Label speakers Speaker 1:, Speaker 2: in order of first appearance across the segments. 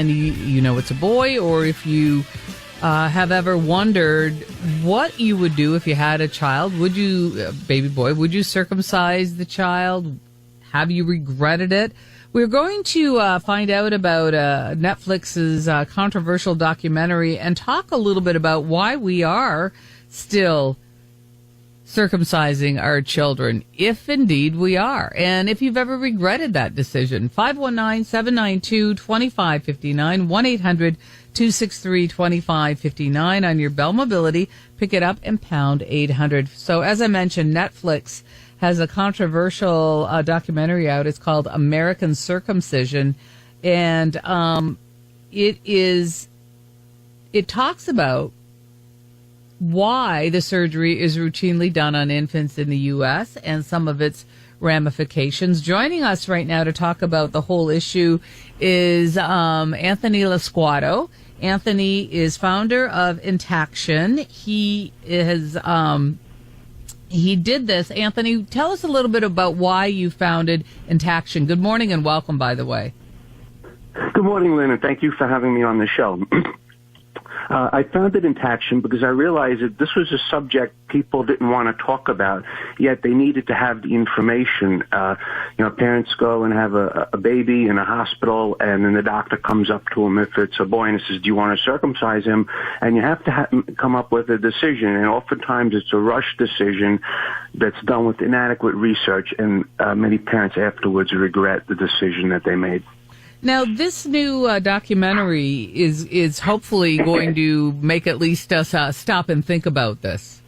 Speaker 1: and you know it's a boy, or if you have ever wondered what you would do if you had a child. Would you, baby boy, would you circumcise the child? Have you regretted it? We're going to find out about Netflix's controversial documentary and talk a little bit about why we are still circumcising our children, if indeed we are, and if you've ever regretted that decision. 519-792-2559, 1-800-263-2559 on your Bell Mobility. Pick it up and pound 800. So as I mentioned, Netflix has a controversial documentary out. It's called American Circumcision, and it talks about why the surgery is routinely done on infants in the U.S. and some of its ramifications. Joining us right now to talk about the whole issue is Anthony Losquadro. Anthony is founder of Intaction. He did this. Anthony, tell us a little bit about why you founded Intaction. Good morning and welcome, by the way.
Speaker 2: Good morning, Lynn, and thank you for having me on the show. I founded Intaction because I realized that this was a subject people didn't want to talk about, yet they needed to have the information. Parents go and have a baby in a hospital, and then the doctor comes up to them if it's a boy and says, do you want to circumcise him? And you have to come up with a decision, and oftentimes it's a rush decision that's done with inadequate research, and many parents afterwards regret the decision that they made.
Speaker 1: Now, this new documentary is hopefully going to make at least us stop and think about this.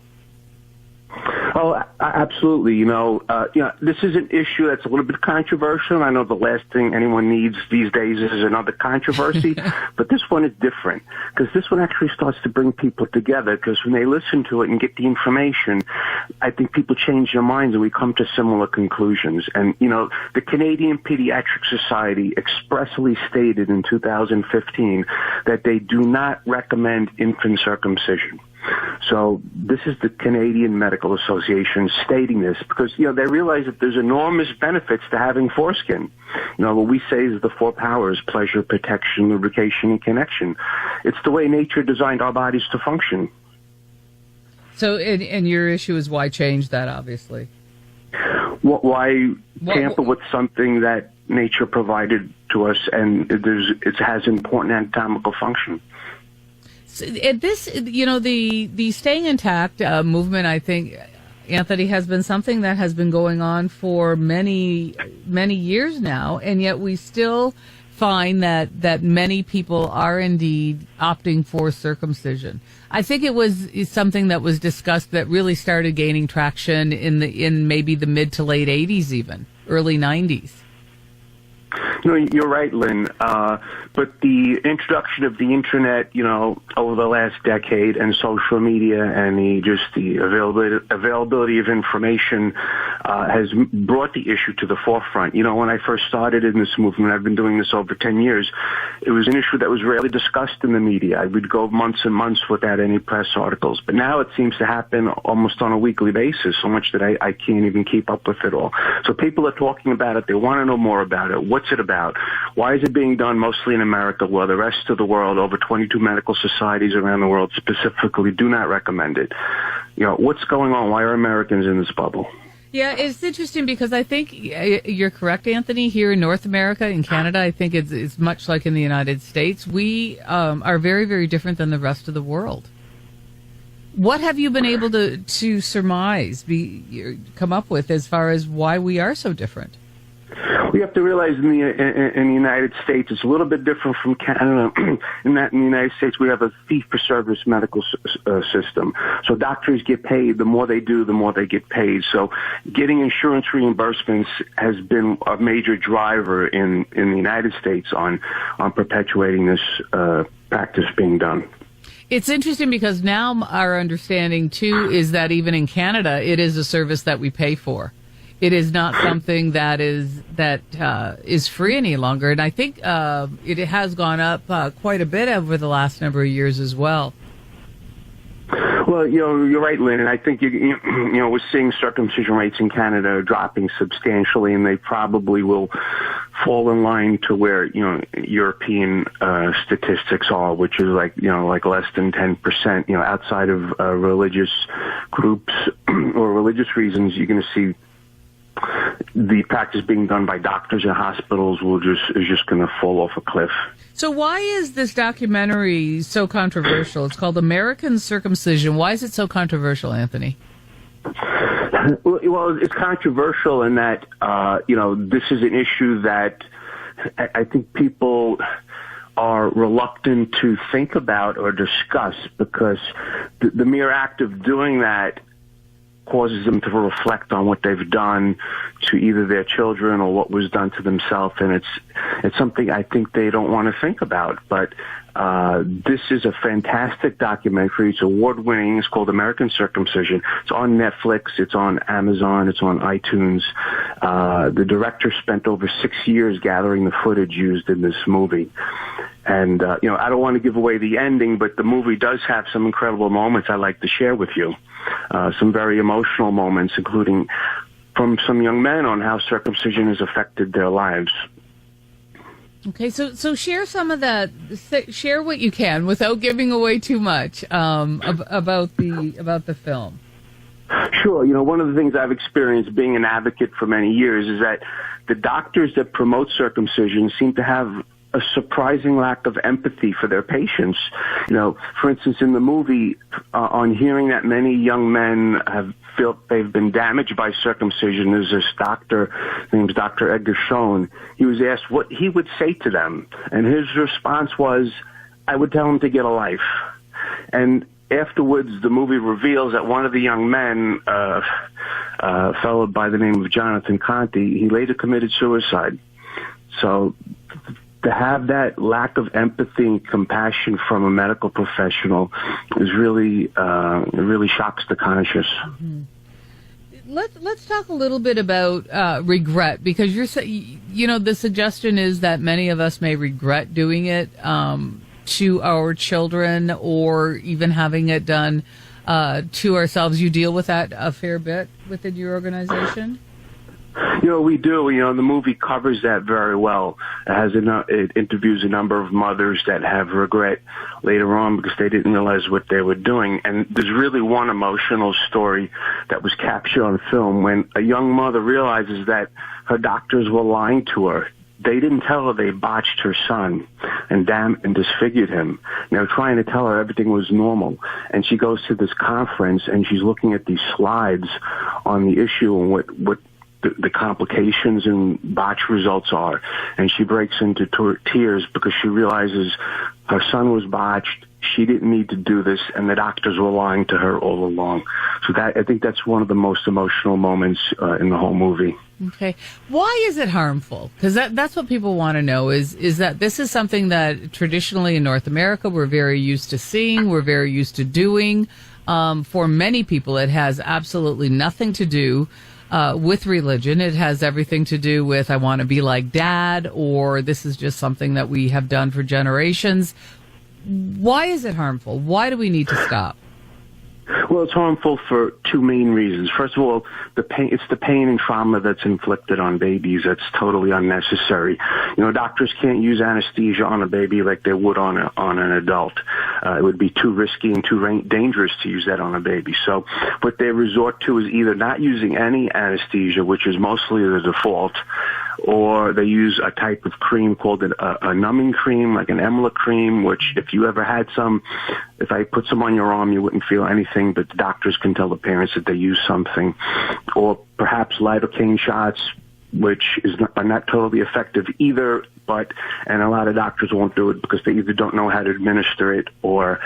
Speaker 2: Oh, absolutely. This is an issue that's a little bit controversial. I know the last thing anyone needs these days is another controversy, but this one is different because this one actually starts to bring people together, because when they listen to it and get the information, I think people change their minds and we come to similar conclusions. And, the Canadian Pediatric Society expressly stated in 2015 that they do not recommend infant circumcision. So this is the Canadian Medical Association stating this because, they realize that there's enormous benefits to having foreskin. What we say is the four powers: pleasure, protection, lubrication, and connection. It's the way nature designed our bodies to function.
Speaker 1: So, and your issue is why change that, obviously?
Speaker 2: Why tamper with something that nature provided to us, and it has important anatomical function.
Speaker 1: This, the Staying Intact movement, I think, Anthony, has been something that has been going on for many, many years now, and yet we still find that many people are indeed opting for circumcision. I think is something that was discussed that really started gaining traction in maybe the mid to late 80s, even early 90s.
Speaker 2: No, you're right, Lynn. But the introduction of the internet, over the last decade, and social media, and the availability of information has brought the issue to the forefront. When I first started in this movement, I've been doing this over 10 years, it was an issue that was rarely discussed in the media. I would go months and months without any press articles. But now it seems to happen almost on a weekly basis, so much that I can't even keep up with it all. So people are talking about it. They want to know more about it. What's it about? Why is it being done mostly in America, while the rest of the world, over 22 medical societies around the world specifically, do not recommend it? What's going on? Why are Americans in this bubble?
Speaker 1: Yeah, it's interesting because I think you're correct, Anthony. Here in North America, in Canada, I think it's much like in the United States. We are very, very different than the rest of the world. What have you been able to surmise, come up with as far as why we are so different?
Speaker 2: We have to realize in the United States, it's a little bit different from Canada in that in the United States we have a fee-for-service medical system. So doctors get paid. The more they do, the more they get paid. So getting insurance reimbursements has been a major driver in the United States on perpetuating this practice being done.
Speaker 1: It's interesting because now our understanding, too, is that even in Canada, it is a service that we pay for. It is not something that is free any longer. And I think it has gone up quite a bit over the last number of years as well.
Speaker 2: Well, Well, you're right, Lynn, and I think we're seeing circumcision rates in Canada dropping substantially, and they probably will fall in line to where European statistics are, which is like less than 10%. Outside of religious groups or religious reasons, you're going to see the practice being done by doctors in hospitals is just going to fall off a cliff.
Speaker 1: So why is this documentary so controversial? It's called American Circumcision. Why is it so controversial, Anthony?
Speaker 2: Well, it's controversial in that, this is an issue that I think people are reluctant to think about or discuss because the mere act of doing that causes them to reflect on what they've done to either their children or what was done to themselves, and it's something I think they don't want to think about. But this is a fantastic documentary. It's award-winning. It's called American Circumcision. It's on Netflix. It's on Amazon. It's on iTunes. The director spent over 6 years gathering the footage used in this movie. And, I don't want to give away the ending, but the movie does have some incredible moments I'd like to share with you. Some very emotional moments, including from some young men on how circumcision has affected their lives.
Speaker 1: Okay, so share some of that. Share what you can without giving away too much about the film.
Speaker 2: Sure. One of the things I've experienced being an advocate for many years is that the doctors that promote circumcision seem to have a surprising lack of empathy for their patients. For instance, in the movie, on hearing that many young men have felt they've been damaged by circumcision, there's this doctor named Dr. Edgar Schoen. He was asked what he would say to them, and his response was, I would tell him to get a life. And afterwards, the movie reveals that one of the young men, a fellow by the name of Jonathan Conte, he later committed suicide. So to have that lack of empathy and compassion from a medical professional is really, it really shocks the conscience.
Speaker 1: Mm-hmm. Let's talk a little bit about regret, because the suggestion is that many of us may regret doing it to our children or even having it done to ourselves. You deal with that a fair bit within your organization?
Speaker 2: We do. The movie covers that very well. It interviews a number of mothers that have regret later on because they didn't realize what they were doing. And there's really one emotional story that was captured on film when a young mother realizes that her doctors were lying to her. They didn't tell her they botched her son and disfigured him. Trying to tell her everything was normal. And she goes to this conference and she's looking at these slides on the issue and what the complications and botch results are. And she breaks into tears because she realizes her son was botched. She didn't need to do this, and the doctors were lying to her all along. So I think that's one of the most emotional moments in the whole movie.
Speaker 1: Okay. Why is it harmful? Because that's what people want to know, is that this is something that traditionally in North America we're very used to seeing, we're very used to doing. For many people, it has absolutely nothing to do with religion. It has everything to do with, I want to be like dad, or this is just something that we have done for generations. Why is it harmful? Why do we need to stop?
Speaker 2: Well, it's harmful for two main reasons. First of all, it's the pain and trauma that's inflicted on babies that's totally unnecessary. Doctors can't use anesthesia on a baby like they would on an adult. It would be too risky and too dangerous to use that on a baby. So what they resort to is either not using any anesthesia, which is mostly the default, or they use a type of cream called a numbing cream, like an Emla cream, which if you ever had some, if I put some on your arm, you wouldn't feel anything, but the doctors can tell the parents that they use something. Or perhaps lidocaine shots, which are not totally effective either, and a lot of doctors won't do it because they either don't know how to administer it or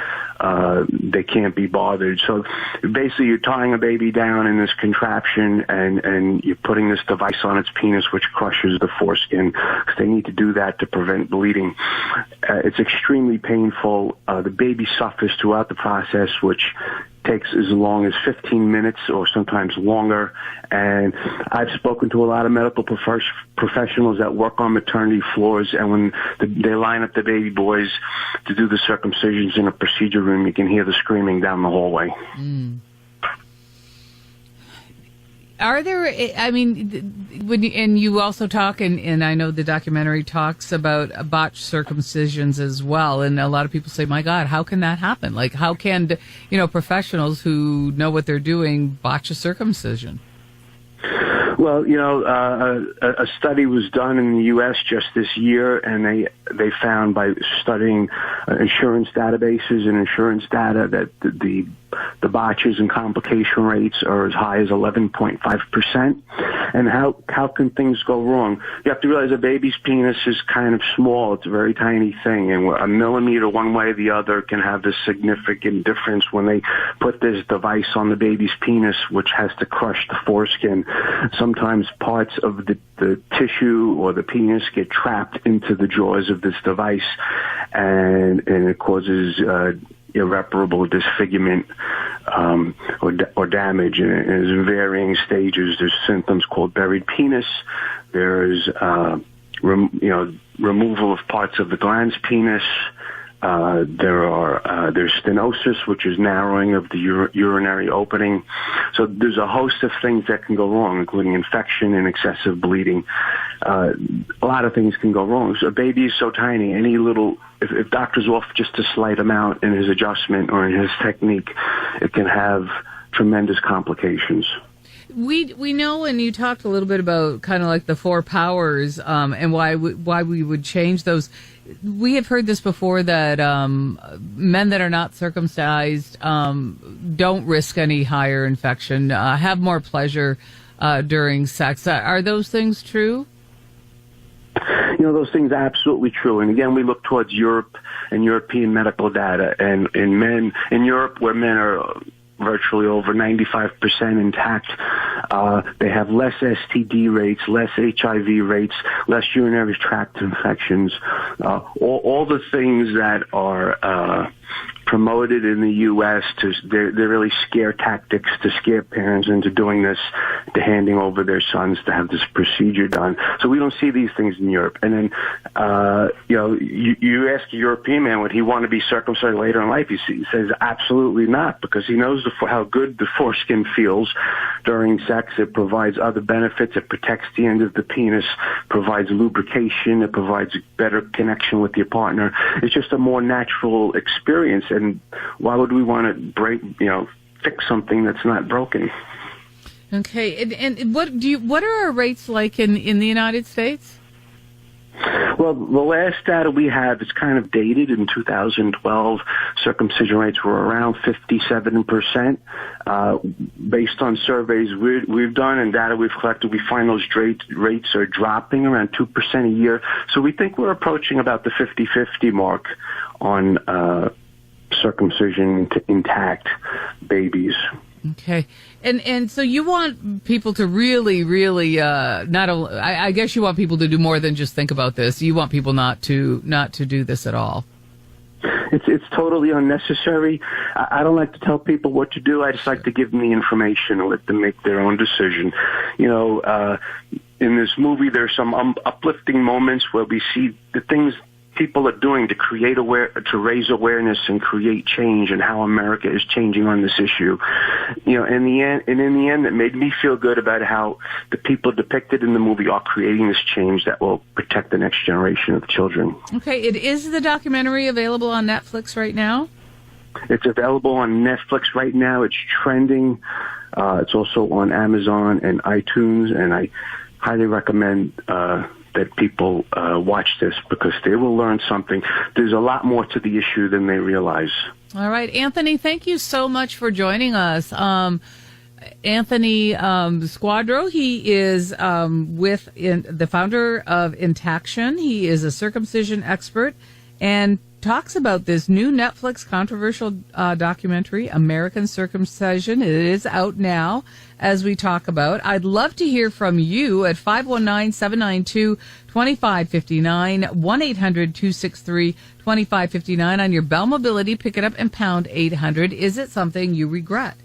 Speaker 2: they can't be bothered. So basically you're tying a baby down in this contraption and you're putting this device on its penis which crushes the foreskin because they need to do that to prevent bleeding. It's extremely painful. The baby suffers throughout the process, which takes as long as 15 minutes or sometimes longer. And I've spoken to a lot of medical professionals that work on maternity floors, and when they line up the baby boys to do the circumcisions in a procedure room, you can hear the screaming down the hallway.
Speaker 1: Are there, I mean, and you also talk, and I know the documentary talks about botched circumcisions as well, and a lot of people say, my God, how can that happen? Like, how can, professionals who know what they're doing botch a circumcision?
Speaker 2: Well, a study was done in the U.S. just this year, and they found by studying insurance databases and insurance data that the botches and complication rates are as high as 11.5%. And how can things go wrong? You have to realize a baby's penis is kind of small. It's a very tiny thing, and a millimeter one way or the other can have this significant difference when they put this device on the baby's penis, which has to crush the foreskin. Sometimes parts of the tissue or the penis get trapped into the jaws of this device, and it causes irreparable disfigurement or damage, and it's in varying stages. There's symptoms called buried penis. There's removal of parts of the glans penis. There's stenosis, which is narrowing of the urinary opening. So there's a host of things that can go wrong, including infection and excessive bleeding. A lot of things can go wrong. So a baby is so tiny, if doctor's off just a slight amount in his adjustment or in his technique, it can have tremendous complications.
Speaker 1: We know, and you talked a little bit about kind of like the 4 powers and why we would change those. We have heard this before, that men that are not circumcised don't risk any higher infection, have more pleasure during sex. Are those things true?
Speaker 2: Those things are absolutely true. And again, we look towards Europe and European medical data. And in Europe, where men are virtually over 95% intact, they have less STD rates, less HIV rates, less urinary tract infections, all the things that are promoted in the U.S. They're really scare tactics to scare parents into doing this, to handing over their sons to have this procedure done. So we don't see these things in Europe. And then, you ask a European man, would he want to be circumcised later in life? He says absolutely not, because he knows how good the foreskin feels during sex. It provides other benefits. It protects the end of the penis, provides lubrication. It provides better connection with your partner. It's just a more natural experience. And why would we want to fix something that's not broken?
Speaker 1: Okay, and what are our rates like in the United States?
Speaker 2: Well, the last data we have is kind of dated. In 2012, circumcision rates were around 57%. Based on surveys we've done and data we've collected, we find those rates are dropping around 2% a year. So we think we're approaching about the 50-50 mark on circumcision to intact babies.
Speaker 1: Okay. And so you want people to really, really, I guess you want people to do more than just think about this. You want people not to do this at all.
Speaker 2: It's totally unnecessary. I don't like to tell people what to do. I just like to give them the information and let them make their own decision. In this movie, there's some uplifting moments where we see the things people are doing to to raise awareness and create change, and how America is changing on this issue. In the end, it made me feel good about how the people depicted in the movie are creating this change that will protect the next generation of children.
Speaker 1: Okay, is the documentary available on Netflix right now?
Speaker 2: It's available on Netflix right now. It's trending. It's also on Amazon and iTunes, and I highly recommend that people watch this, because they will learn something. There's a lot more to the issue than they realize. All
Speaker 1: right, Anthony, thank you so much for joining us. Anthony Losquadro, he is the founder of Intaction. He is a circumcision expert and talks about this new Netflix controversial documentary, American Circumcision. It is out now as we talk about. I'd love to hear from you at 519-792-2559, 1-800-263-2559 on your Bell Mobility. Pick it up and pound 800. Is it something you regret?